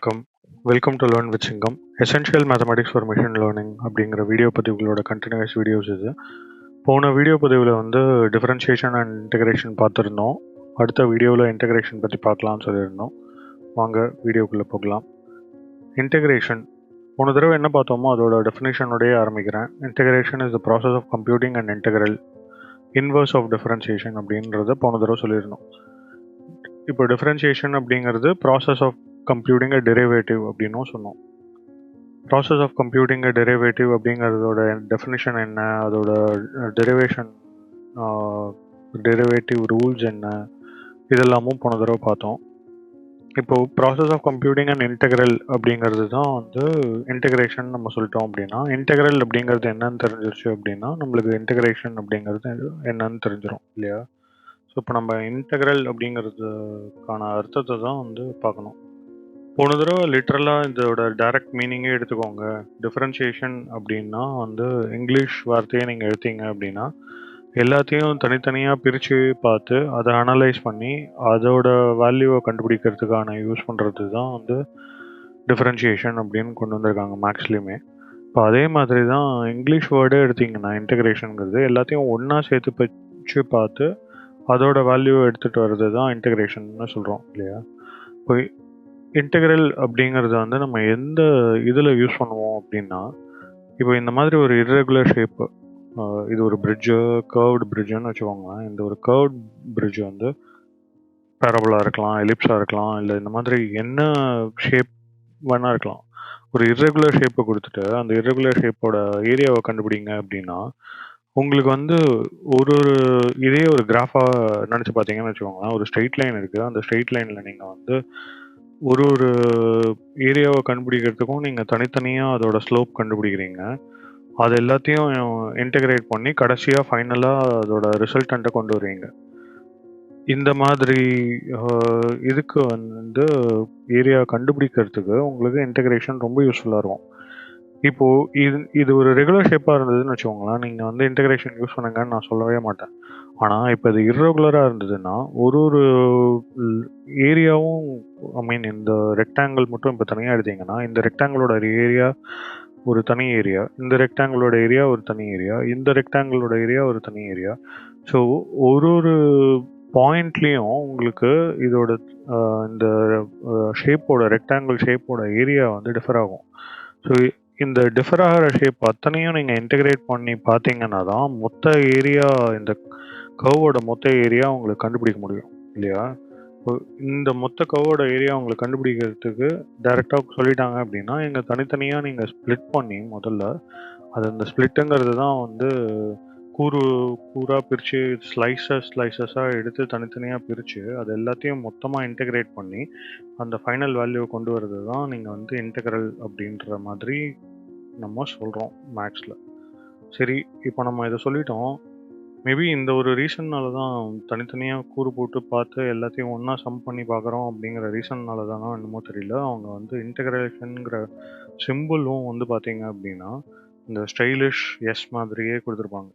வணக்கம். Welcome to learn with சிங்கம். Essential mathematics for machine learning அப்படிங்கிற வீடியோ பதிவுகளோட கண்டினியூஸ் வீடியோஸ் இது. போன வீடியோ பதிவில் வந்து டிஃபரன்ஷியேஷன் அண்ட் இன்டகிரேஷன் பார்த்துருந்தோம். அடுத்த வீடியோவில் இன்டகிரேஷன் பற்றி பார்க்கலாம்னு சொல்லியிருந்தோம். வாங்க வீடியோக்குள்ளே போகலாம். இன்டகிரேஷன் போன தடவை என்ன பார்த்தோமோ அதோட டெஃபினேஷனோடய ஆரம்பிக்கிறேன். Integration is the process of computing and integral inverse of differentiation அப்படின்றத போன தடவை சொல்லியிருந்தோம். இப்போ டிஃபரன்ஷியேஷன் அப்படிங்கிறது process of computing a derivative அப்படின்னும் சொன்னோம். Process of computing a derivative அப்படிங்கிறதோட டெஃபினிஷன் என்ன, அதோட டெரிவேட்டிவ் ரூல்ஸ் என்ன, இதெல்லாமும் போன தடவை பார்த்தோம். இப்போது process of computing and integral அப்படிங்கிறது தான் வந்து இன்டெகிரேஷன் நம்ம சொல்லிட்டோம். அப்படின்னா இன்டெக்ரல் அப்படிங்கிறது என்னன்னு தெரிஞ்சிருச்சு அப்படின்னா நம்மளுக்கு இன்டெகிரேஷன் அப்படிங்கிறது என்னன்னு தெரிஞ்சிடும் இல்லையா? ஸோ இப்போ நம்ம இன்டெக்ரல் அப்படிங்கிறதுக்கான அர்த்தத்தை தான் வந்து பார்க்கணும். போன தடவை லிட்ரலாக இதோட டைரக்ட் மீனிங்கே எடுத்துக்கோங்க. டிஃப்ரென்ஷியேஷன் அப்படின்னா வந்து இங்கிலீஷ் வார்த்தையை நீங்கள் எடுத்தீங்க அப்படின்னா எல்லாத்தையும் தனித்தனியாக பிரித்து பார்த்து அதை அனலைஸ் பண்ணி அதோட வேல்யூவை கண்டுபிடிக்கிறதுக்கான யூஸ் பண்ணுறது தான் வந்து டிஃப்ரென்ஷியேஷன் அப்படின்னு கொண்டு வந்திருக்காங்க மேக்ஸ்லேயுமே. இப்போ அதே மாதிரி தான் இங்கிலீஷ் வேர்டே எடுத்திங்கன்னா இன்டெகிரேஷனுங்கிறது எல்லாத்தையும் ஒன்றா சேர்த்து பிரித்து பார்த்து அதோட வேல்யூவை எடுத்துகிட்டு வர்றது தான் இன்டெகிரேஷன்னு சொல்கிறோம் இல்லையா? இப்போ இன்டெக்ரல் அப்படிங்கிறத வந்து நம்ம எந்த இதில் யூஸ் பண்ணுவோம் அப்படின்னா, இப்போ இந்த மாதிரி ஒரு இர்ரெகுலர் ஷேப்பு, இது ஒரு பிரிட்ஜு, கர்வ்டு பிரிட்ஜுன்னு வச்சுக்கோங்களேன். இந்த ஒரு கர்வ்ட் பிரிட்ஜ் வந்து பேரபோலாக இருக்கலாம், எலிப்ஸாக இருக்கலாம், இல்லை இந்த மாதிரி என்ன ஷேப் வேணா இருக்கலாம். ஒரு இர்ரெகுலர் ஷேப்பை கொடுத்துட்டு அந்த இர்ரெகுலர் ஷேப்போட ஏரியாவை கண்டுபிடிங்க அப்படின்னா உங்களுக்கு வந்து ஒரு இதே ஒரு கிராஃபாக நினச்சி பார்த்தீங்கன்னு வச்சுக்கோங்களேன். ஒரு ஸ்ட்ரெயிட் லைன் இருக்குது. அந்த ஸ்ட்ரெயிட் லைனில் நீங்கள் வந்து ஒரு ஏரியாவை கண்டுபிடிக்கிறதுக்கும் நீங்கள் தனித்தனியாக அதோட ஸ்லோப் கண்டுபிடிக்கிறீங்க. அது எல்லாத்தையும் இன்டெகிரேட் பண்ணி கடைசியாக ஃபைனலாக அதோட ரிசல்ட்டண்ட்டை கொண்டு வருவீங்க. இந்த மாதிரி இதுக்கு வந்து ஏரியா கண்டுபிடிக்கிறதுக்கு உங்களுக்கு இன்டெகிரேஷன் ரொம்ப யூஸ்ஃபுல்லாக இருக்கும். இப்போது இது ஒரு ரெகுலர் ஷேப்பாக இருந்ததுன்னு வச்சுக்கோங்களேன், நீங்கள் வந்து இன்டெகிரேஷன் யூஸ் பண்ணுங்கன்னு நான் சொல்லவே மாட்டேன். ஆனால் இப்போ இது இர்ரெகுலராக இருந்ததுன்னா ஒரு ஏரியாவும் இந்த ரெக்டாங்கிள் மட்டும் இப்போ தனியாக எடுத்தீங்கன்னா இந்த ரெக்டாங்கிளோட ஏரியா ஒரு தனி ஏரியா, இந்த ரெக்டாங்கிளோட ஏரியா ஒரு தனி ஏரியா, இந்த ரெக்டாங்கிளோட ஏரியா ஒரு தனி ஏரியா. ஸோ ஒரு பாயிண்ட்லேயும் உங்களுக்கு இதோட இந்த ஷேப்போட ரெக்டாங்கிள் ஷேப்போட ஏரியா வந்து டிஃபர் ஆகும். ஸோ இந்த டிஃபர் ஆகிற ஷேப் அத்தனையும் நீங்கள் இன்டெகிரேட் பண்ணி பார்த்தீங்கன்னா தான் மொத்த ஏரியா, இந்த கர்வோட மொத்த ஏரியா உங்களுக்கு கண்டுபிடிக்க முடியும் இல்லையா? இந்த மொத்த கர்வோட ஏரியா உங்களுக்கு கண்டுபிடிக்கிறதுக்கு டைரெக்டாக சொல்லிட்டாங்க அப்படின்னா இங்கே தனித்தனியாக நீங்கள் ஸ்ப்ளிட் பண்ணி முதல்ல அது அந்த ஸ்ப்ளிட்டுங்கிறது தான் வந்து கூறாக பிரித்து ஸ்லைசஸாக எடுத்து தனித்தனியாக பிரித்து அது எல்லாத்தையும் மொத்தமாக இன்டெகிரேட் பண்ணி அந்த ஃபைனல் வேல்யூவை கொண்டு வர்றது தான் நீங்கள் வந்து இன்டெக்ரல் அப்படின்ற மாதிரி நம்ம சொல்கிறோம் மேக்ஸில். சரி, இப்போ நம்ம இதை சொல்லிட்டோம். மேபி இந்த ஒரு ரீசன்னால தான் தனித்தனியாக கூறு போட்டு பார்த்து எல்லாத்தையும் ஒன்றா சம் பண்ணி பார்க்குறோம் அப்படிங்கிற ரீசன்னால தானோ என்னமோ தெரியல, அவங்க வந்து இன்டெகிரேஷனுங்கிற சிம்பிளும் வந்து பார்த்தீங்க அப்படின்னா இந்த ஸ்டைலிஷ் எஸ் மாதிரியே கொடுத்துருப்பாங்க.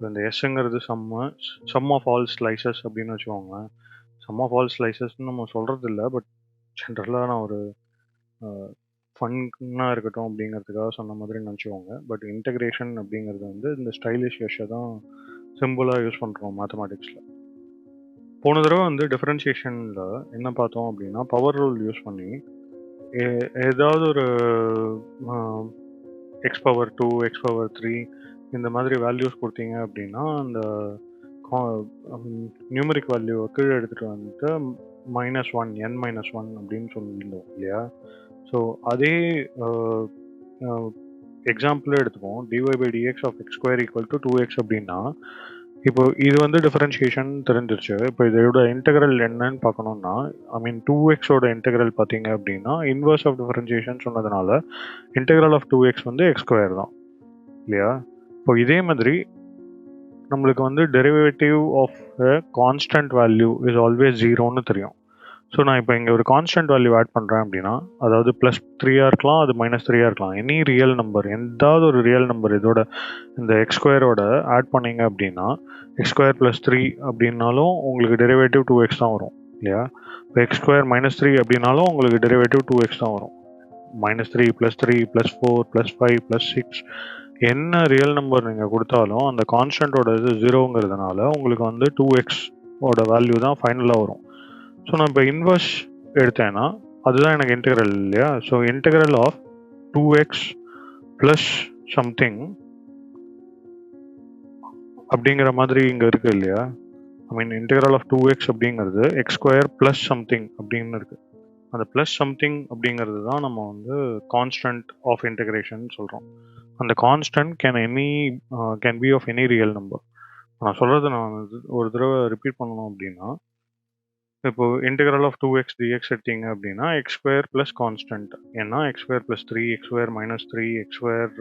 இந்த எஸ்ஸுங்கிறது சம் ஆஃப் ஆல் ஸ்லைசஸ் அப்படின்னு வச்சுக்கோங்க. சம் ஆஃப் ஆல் ஸ்லைசஸ்ன்னு நம்ம சொல்கிறது இல்லை, பட் ஜென்ரலாக நான் ஒரு ஃபன்னாக இருக்கட்டும் அப்படிங்கிறதுக்காக சொன்ன மாதிரி நினச்சிக்கோங்க. பட் இன்டெகிரேஷன் அப்படிங்கிறது வந்து இந்த ஸ்டைலிஷ் எஸ்ஸை தான் சிம்பிளாக யூஸ் பண்ணுறோம் மேத்தமெட்டிக்ஸில். போன தடவை வந்து டிஃப்ரென்ஷியேஷனில் என்ன பார்த்தோம் அப்படின்னா பவர் ரூல் யூஸ் பண்ணி ஏதாவது ஒரு எக்ஸ் பவர் 2, எக்ஸ் பவர் 3 இந்த மாதிரி வேல்யூஸ் கொடுத்தீங்க அப்படின்னா அந்த நியூமரிக் வேல்யூவை கீழே எடுத்துகிட்டு வந்துட்டு -1 n-1 அப்படின்னு சொல்லியிருந்தோம் இல்லையா? ஸோ அதே எக்ஸாம்பிளே எடுத்துப்போம். dy/dx of x² = 2x அப்படின்னா இப்போ இது வந்து டிஃபரன்ஷியேஷன் தெரிஞ்சிருச்சு. இப்போ இதோட இன்டெக்ரல் என்னன்னு பார்க்கணுன்னா 2xோட இன்டெக்ரல் பார்த்தீங்க அப்படின்னா இன்வர்ஸ் ஆஃப் டிஃபரன்ஷியேஷன் சொன்னதுனால இன்டெக்ரல் ஆஃப் 2x வந்து x² தான் இல்லையா? இப்போ இதே மாதிரி நம்மளுக்கு வந்து derivative of constant value is always 0ன்னு தெரியும். ஸோ நான் இப்போ இங்கே ஒரு கான்ஸ்டன்ட் வேல்யூ ஆட் பண்ணுறேன் அப்படின்னா அதாவது +3 இருக்கலாம், அது -3 இருக்கலாம், எனி ரியல் நம்பர், எந்தாவது ஒரு ரியல் நம்பர் இதோட இந்த x² ஆட் பண்ணிங்க அப்படின்னா x² + 3 அப்படின்னாலும் உங்களுக்கு டெரிவேட்டிவ் 2x தான் வரும் இல்லையா? இப்போ எக்ஸ் ஸ்கொயர் மைனஸ் த்ரீ அப்படின்னாலும் உங்களுக்கு டெரிவேட்டிவ் 2x தான் வரும். -3 +3 +4 +5 +6 என்ன ரியல் நம்பர் நீங்கள் கொடுத்தாலும் அந்த கான்ஸ்டன்டோட இது ஜீரோங்கிறதுனால உங்களுக்கு வந்து 2x ஓட வேல்யூ தான் ஃபைனலாக வரும். ஸோ நான் இப்போ இன்வர்ஸ் எடுத்தேன்னா அதுதான் எனக்கு இன்டெக்ரல் இல்லையா? So integral of 2x plus something அப்படிங்கிற மாதிரி இங்கே இருக்குது இல்லையா? ஐ மீன் இன்டெக்ரல் ஆஃப் 2x அப்படிங்கிறது எக்ஸ் ஸ்கொயர் ப்ளஸ் சம்திங் அப்படின்னு இருக்குது. அந்த ப்ளஸ் சம்திங் அப்படிங்கிறது தான் நம்ம வந்து கான்ஸ்டன்ட் ஆஃப் இன்டெகிரேஷன் சொல்கிறோம். அந்த constant can be of any real number. நான் சொல்கிறத நான் ஒரு தடவை ரிப்பீட் பண்ணணும் அப்படின்னா, இப்போ இன்டெகிரல் ஆஃப் 2x dx எடுத்தீங்க அப்படின்னா எக்ஸ் ஸ்கொயர் ப்ளஸ் கான்ஸ்டன்ட், ஏன்னா X square plus three, X square minus three, X square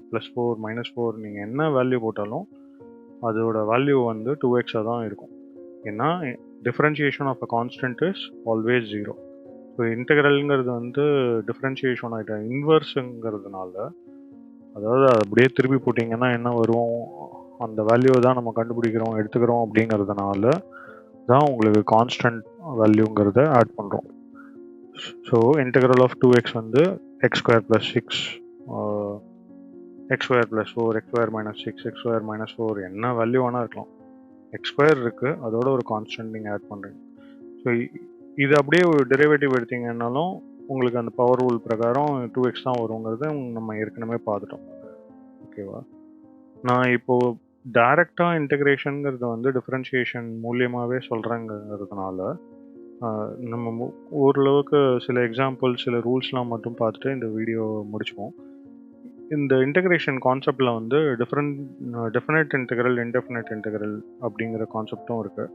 plus four, -4 நீங்கள் என்ன வேல்யூ போட்டாலும் அதோட வேல்யூ வந்து 2x தான் இருக்கும். ஏன்னா differentiation of a constant is always zero. So இன்டெக்ரல்ங்கிறது வந்து டிஃப்ரென்ஷியேஷன் ஆகிட்ட இன்வர்ஸுங்கிறதுனால, அதாவது அப்படியே திருப்பி போட்டிங்கன்னா என்ன வரும், அந்த வேல்யூவை தான் நம்ம கண்டுபிடிக்கிறோம் எடுத்துக்கிறோம் அப்படிங்கிறதுனால தான் உங்களுக்கு கான்ஸ்டன்ட் வேல்யூங்கிறத ஆட் பண்ணுறோம். ஸோ இன்டெக்ரல் ஆஃப் 2x வந்து X square plus six, X square plus four, X square minus six, X square minus four, என்ன வேல்யூ வேணால் இருக்கலாம். எக்ஸ் ஸ்கொயர் இருக்குது, அதோட ஒரு கான்ஸ்டன்ட் நீங்கள் ஆட் பண்ணுறீங்க. ஸோ இது அப்படியே ஒரு டெரிவேட்டிவ் எடுத்தீங்கன்னாலும் உங்களுக்கு அந்த பவர் ரூல் பிரகாரம் 2x தான் வருங்கிறத நம்ம ஏற்கனவே பார்த்துட்டோம். ஓகேவா? நான் இப்போது டைரெக்டாக இன்டெகிரேஷனுங்கிறத வந்து டிஃப்ரென்ஷியேஷன் மூலியமாகவே சொல்கிறேங்கிறதுனால நம்ம ஓரளவுக்கு சில எக்ஸாம்பிள், சில ரூல்ஸ்லாம் மட்டும் பார்த்துட்டு இந்த வீடியோ முடிச்சுப்போம். இந்த இன்டெகிரேஷன் கான்செப்டில் வந்து டெஃபினைட் இன்டெக்ரல், இன்டெஃபினைட் இன்டெக்ரல் அப்படிங்கிற கான்செப்டும் இருக்குது.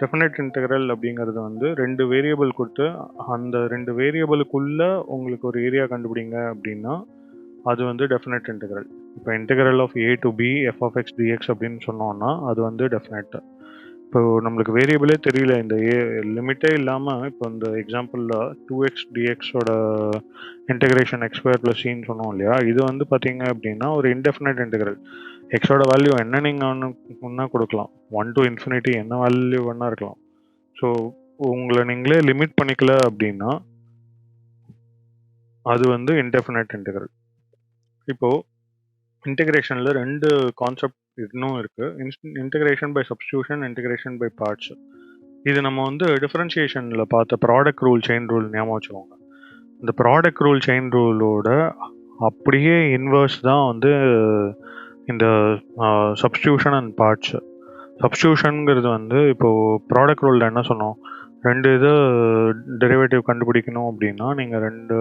டெஃபினைட் இன்டெக்ரல் அப்படிங்கிறது வந்து ரெண்டு வேரியபிள் கொடுத்து அந்த ரெண்டு வேரியபிளுக்குள்ளே உங்களுக்கு ஒரு ஏரியா கண்டுபிடிங்க அப்படின்னா அது வந்து டெஃபினைட் இன்டெக்ரல். இப்போ integral of a to b f(x) dx அப்படின்னு சொன்னோன்னா அது வந்து டெஃபினைட். இப்போ நம்மளுக்கு வேரியபிளே தெரியல, இந்த லிமிட்டே இல்லாமல் இப்போ இந்த எக்ஸாம்பிளில் 2x dxோட இன்டெகிரேஷன் எக்ஸ் ஸ்கொயர் ப்ளஸ் சின்னு சொன்னோம் இல்லையா? இது வந்து பார்த்தீங்க அப்படின்னா ஒரு இன்டெஃபினைட் இன்டெக்ரல். எக்ஸோட வேல்யூ என்ன நீங்கள் ஒன்றா கொடுக்கலாம், 1 to infinity என்ன வேல்யூ வேணா இருக்கலாம். ஸோ உங்களை நீங்களே லிமிட் பண்ணிக்கல அப்படின்னா அது வந்து இன்டெஃபினைட் இன்டெக்ரல். இப்போது இன்டெகிரேஷனில் ரெண்டு கான்செப்ட் இன்னும் இருக்குது, integration by substitution, integration by parts. இது நம்ம வந்து டிஃப்ரென்ஷியேஷனில் பார்த்த ப்ராடக்ட் ரூல், செயின் ரூல் ஞாபகம் வச்சுக்கோங்க. இந்த ப்ராடக்ட் ரூல், செயின் ரூலோட அப்படியே இன்வர்ஸ் தான் வந்து இந்த சப்ஸ்டியூஷன் அண்ட் பார்ட்ஸ். சப்ஸ்டியூஷனுங்கிறது வந்து இப்போது ப்ராடக்ட் ரூலில் என்ன சொன்னோம், ரெண்டு இது டெரிவேட்டிவ் கண்டுபிடிக்கணும் அப்படின்னா நீங்கள் ரெண்டு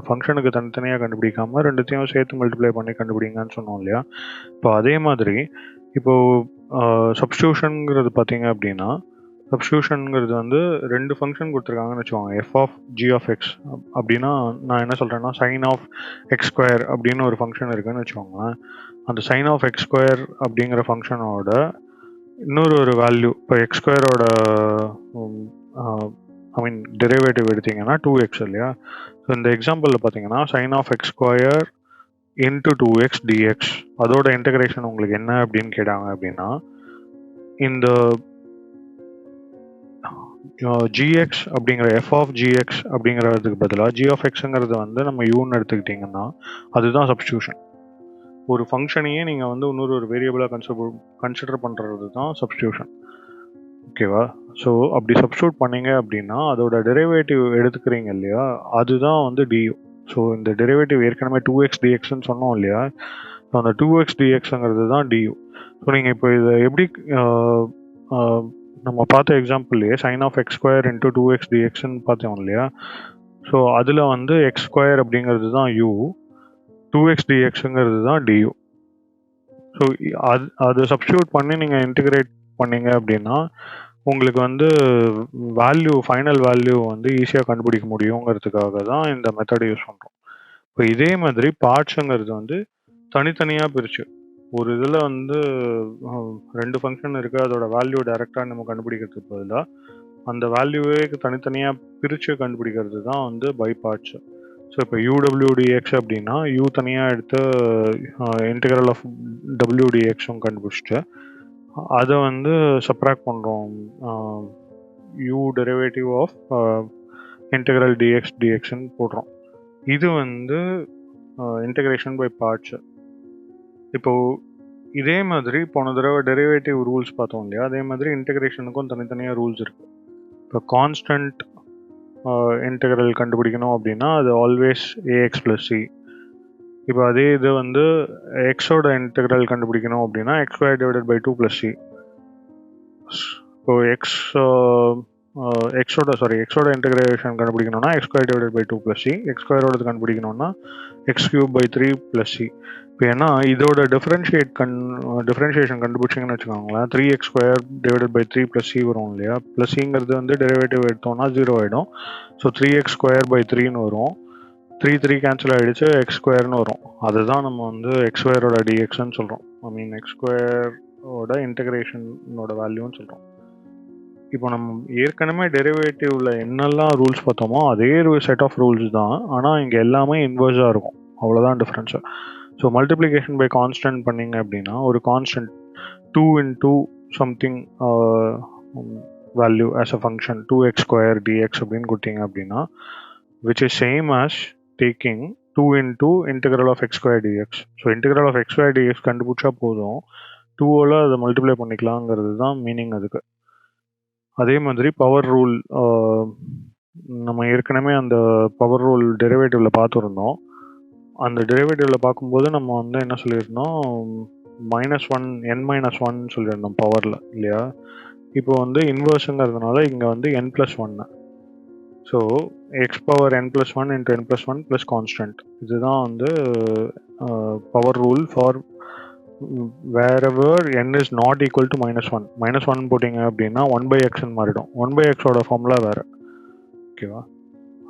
ஃபங்க்ஷனுக்கு தனித்தனியாக கண்டுபிடிக்காமல் ரெண்டுத்தையும் சேர்த்து மல்டிப்ளை பண்ணி கண்டுபிடிங்கன்னு சொன்னோம் இல்லையா? இப்போ அதே மாதிரி இப்போது சப்ஸ்டியூஷனுங்கிறது பார்த்தீங்க அப்படின்னா, சப்ஸ்டியூஷனுங்கிறது வந்து ரெண்டு ஃபங்க்ஷன் கொடுத்துருக்காங்கன்னு வச்சுக்கோங்க, f of g of x அப்படின்னா நான் என்ன சொல்கிறேன்னா சைன் ஆஃப் எக்ஸ் ஸ்கொயர் அப்படின்னு ஒரு ஃபங்க்ஷன் இருக்குதுன்னு வச்சுக்கோங்க. அந்த சைன் ஆஃப் எக்ஸ் ஸ்கொயர் அப்படிங்கிற ஃபங்க்ஷனோட இன்னொரு ஒரு வேல்யூ, இப்போ எக்ஸ் ஸ்கொயரோட ஐ மீன் டெரிவேட்டிவ் எடுத்தீங்கன்னா 2x இல்லையா? ஸோ இந்த எக்ஸாம்பிளில் பார்த்தீங்கன்னா sine of x square into 2x dx அதோட இன்டெகிரேஷன் உங்களுக்கு என்ன அப்படின்னு கேட்டாங்க அப்படின்னா, இந்த gx அப்படிங்கிற எஃப் ஆஃப் gx அப்படிங்கிறதுக்கு பதிலாக g of xங்கிறது வந்து நம்ம யூன்னு எடுத்துக்கிட்டிங்கன்னா அதுதான் சப்ஸ்டியூஷன். ஒரு ஃபங்க்ஷனையே நீங்கள் வந்து இன்னொரு ஒரு வேரியபிளாக கன்சிடர் பண்ணுறது தான் சப்ஸ்டியூஷன். ஓகேவா? ஸோ அப்படி சப்ஸ்டியூட் பண்ணீங்க அப்படின்னா அதோட டெரிவேட்டிவ் எடுத்துக்கிறீங்க இல்லையா, அதுதான் வந்து du. ஸோ இந்த டெரிவேட்டிவ் ஏற்கனவே 2x dxன்னு சொன்னோம் இல்லையா, ஸோ அந்த 2x dxங்கிறது தான் du. ஸோ நீங்கள் இப்போ இதை எப்படி நம்ம பார்த்த எக்ஸாம்பிள்லேயே sine of x square into 2x dxன்னு பார்த்தோம் இல்லையா? ஸோ அதில் வந்து எக்ஸ் ஸ்கொயர் அப்படிங்கிறது தான் u, 2x dxங்கிறது தான் du. ஸோ அது சப்ஸ்டியூட் பண்ணி நீங்கள் இன்டிகிரேட் பண்ணீங்க அப்படின்னா உங்களுக்கு வந்து வேல்யூ, ஃபைனல் வேல்யூ வந்து ஈஸியாக கண்டுபிடிக்க முடியுங்கிறதுக்காக தான் இந்த மெத்தடை யூஸ் பண்ணுறோம். இப்போ இதே மாதிரி பார்ட்ஸுங்கிறது வந்து தனித்தனியாக பிரித்து ஒரு இதில் வந்து ரெண்டு ஃபங்க்ஷன் இருக்குது, அதோட வேல்யூ டைரெக்டாக நம்ம கண்டுபிடிக்கிறதுக்கு பதிலாக அந்த வேல்யூவே தனித்தனியாக பிரித்து கண்டுபிடிக்கிறது தான் வந்து பை பார்ட்ஸு. ஸோ இப்போ UWDX அப்படின்னா u தனியாக எடுத்து இன்டெக்ரல் ஆஃப் WDXும் கண்டுபிடிச்சிட்டு அதை வந்து சப்ராக்ட் பண்ணுறோம் u derivative of integral dx டிஎக்ஸ்ன்னு போடுறோம். இது வந்து இன்டெகிரேஷன் பை பார்ட்ஸ். இப்போது இதே மாதிரி போன தடவை டெரிவேட்டிவ் ரூல்ஸ் பார்த்தோம் இல்லையா, அதே மாதிரி இன்டெகிரேஷனுக்கும் தனித்தனியாக ரூல்ஸ் இருக்குது. இப்போ கான்ஸ்டன்ட் இன்டெக்ரல் கண்டுபிடிக்கணும் அப்படின்னா அது ஆல்வேஸ் ஏஎக்ஸ் ப்ளஸ் சி. இப்போ அதே இது வந்து எக்ஸோட இன்டெக்ரல் கண்டுபிடிக்கணும் அப்படின்னா x square divided by 2 + c. இப்போ எக்ஸோட இன்டெகிரேஷன் கண்டுபிடிக்கணும்னா x square divided by 2 + c. X ஸ்கொயரோடது கண்டுபிடிக்கணும்னா எக்ஸ் கியூப் பை 3 + c. இப்போ ஏன்னா இதோட டிஃப்ரென்ஷியேஷன் கண்டுபிடிச்சிங்கன்னு வச்சுக்கோங்களேன், 3x square divided by 3 + c வரும் இல்லையா. ப்ளஸ் சிங்கிறது வந்து டெரிவேட்டிவ் எடுத்தோம்னா 0 ஆகிடும். ஸோ 3x ஸ்கொயர் பை 3ன்னு வரும். 3 கேன்சல் ஆகிடுச்சு, எக்ஸ் ஸ்கொயர்னு வரும். அதுதான் நம்ம வந்து எக்ஸ் ஸ்கொயரோட டிஎக்ஸ்ன்னு சொல்கிறோம். ஐ மீன் எக்ஸ் ஸ்கொயரோட இன்டெகிரேஷனோட வேல்யூன்னு சொல்கிறோம். இப்போ நம்ம ஏற்கனவே டெரிவேட்டிவ்ல என்னெல்லாம் ரூல்ஸ் பார்த்தோமோ அதே செட் ஆஃப் ரூல்ஸ் தான், ஆனால் இங்கே எல்லாமே இன்வர்ஸாக இருக்கும். அவ்வளோதான் difference. So multiplication by constant பண்ணிங்க அப்படின்னா ஒரு constant 2 into something value as a function 2x square dx அப்படின்னு கொடுத்தீங்க அப்படின்னா which is same as taking 2 into integral of x square dx. So integral of x square dx கண்டுபிடிச்சா போதும், 2ஆல் அதை multiply பண்ணிக்கலாங்கிறது தான் மீனிங் அதுக்கு. அதே மாதிரி பவர் ரூல், நம்ம ஏற்கனவே அந்த பவர் ரூல் டெரிவேட்டிவில் பார்த்துருந்தோம். அந்த டெரிவேட்டிவில் பார்க்கும்போது நம்ம வந்து என்ன சொல்லியிருந்தோம், -1 n-1 சொல்லியிருந்தோம் பவரில் இல்லையா. இப்போ வந்து இன்வர்ஸுங்கிறதுனால இங்கே வந்து n+1. So x power n+1 into n+1 plus constant. இதுதான் வந்து power rule for wherever n is not equal to -1. -1 போட்டிங்க அப்படின்னா 1/xன்னு மாறிடும். 1/xோட ஃபார்முலா வேறு, ஓகேவா.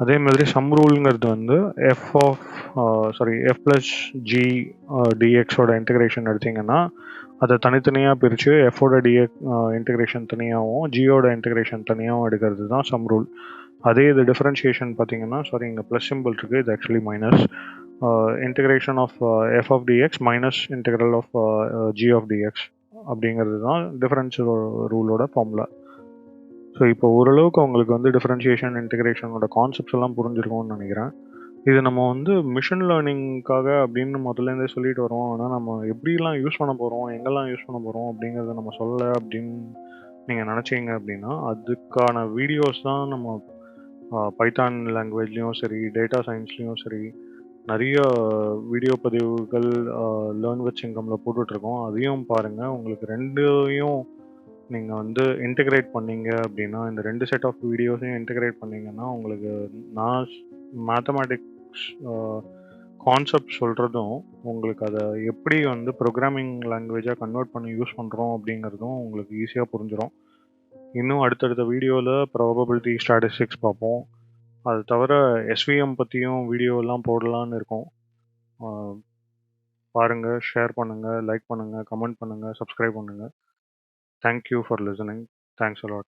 அதே மாதிரி சம் ரூலுங்கிறது வந்து f + g dxோட இன்டெகிரேஷன் எடுத்திங்கன்னா அதை தனித்தனியாக பிரித்து எஃபோட இன்டெகிரேஷன் தனியாகவும் ஜியோட இன்டெகிரேஷன் தனியாகவும் எடுக்கிறது தான் சம் ரூல். அதே இது டிஃப்ரென்ஷியேஷன் பார்த்தீங்கன்னா, இங்கே ப்ளஸ் சிம்பிள் இருக்குது, இது actually minus. Integration of f of dx minus integral of g of dx அப்படிங்கிறது தான் டிஃபரன்ஸ் ரூலோட ஃபார்முலா. ஸோ இப்போ ஓரளவுக்கு உங்களுக்கு வந்து டிஃப்ரென்ஷியேஷன் இன்டெகிரேஷனோட கான்செப்ட்ஸ் எல்லாம் புரிஞ்சிருக்கும்னு நினைக்கிறேன். இது நம்ம வந்து மிஷின் லேர்னிங்காக அப்படின்னு முதல்லேருந்தே சொல்லிட்டு வரோம். ஆனால் நம்ம எப்படிலாம் யூஸ் பண்ண போகிறோம், எங்கெல்லாம் யூஸ் பண்ண போகிறோம் அப்படிங்கிறத நம்ம சொல்லலை அப்படின்னு நீங்கள் நினச்சிங்க அப்படின்னா அதுக்கான வீடியோஸ் தான் நம்ம பைத்தான் லாங்குவேஜ்லேயும் சரி, டேட்டா சயின்ஸ்லேயும் சரி நிறைய வீடியோ பதிவுகள் Learn-with-Singamல போட்டுட்ருக்கோம். அதையும் பாருங்கள். உங்களுக்கு ரெண்டையும் நீங்கள் வந்து இன்டெகிரேட் பண்ணீங்க அப்படின்னா, இந்த 2 செட் ஆஃப் வீடியோஸையும் இன்டெகிரேட் பண்ணிங்கன்னா உங்களுக்கு நான் மேத்தமேட்டிக்ஸ் கான்செப்ட் சொல்கிறதும் உங்களுக்கு அதை எப்படி வந்து ப்ரோக்ராமிங் லாங்குவேஜாக கன்வெர்ட் பண்ணி யூஸ் பண்ணுறோம் அப்படிங்கிறதும் உங்களுக்கு ஈஸியாக புரிஞ்சிடும். இன்னும் அடுத்தடுத்த வீடியோவில் ப்ராபபிலிட்டி ஸ்டாட்டிஸ்டிக்ஸ் பார்ப்போம். அது தவிர எஸ்விஎம் பற்றியும் வீடியோலாம் போடலான்னு இருக்கோம். பாருங்கள், ஷேர் பண்ணுங்கள், லைக் பண்ணுங்கள், கமெண்ட் பண்ணுங்கள், சப்ஸ்கிரைப் பண்ணுங்கள். Thank you for listening. Thanks a lot.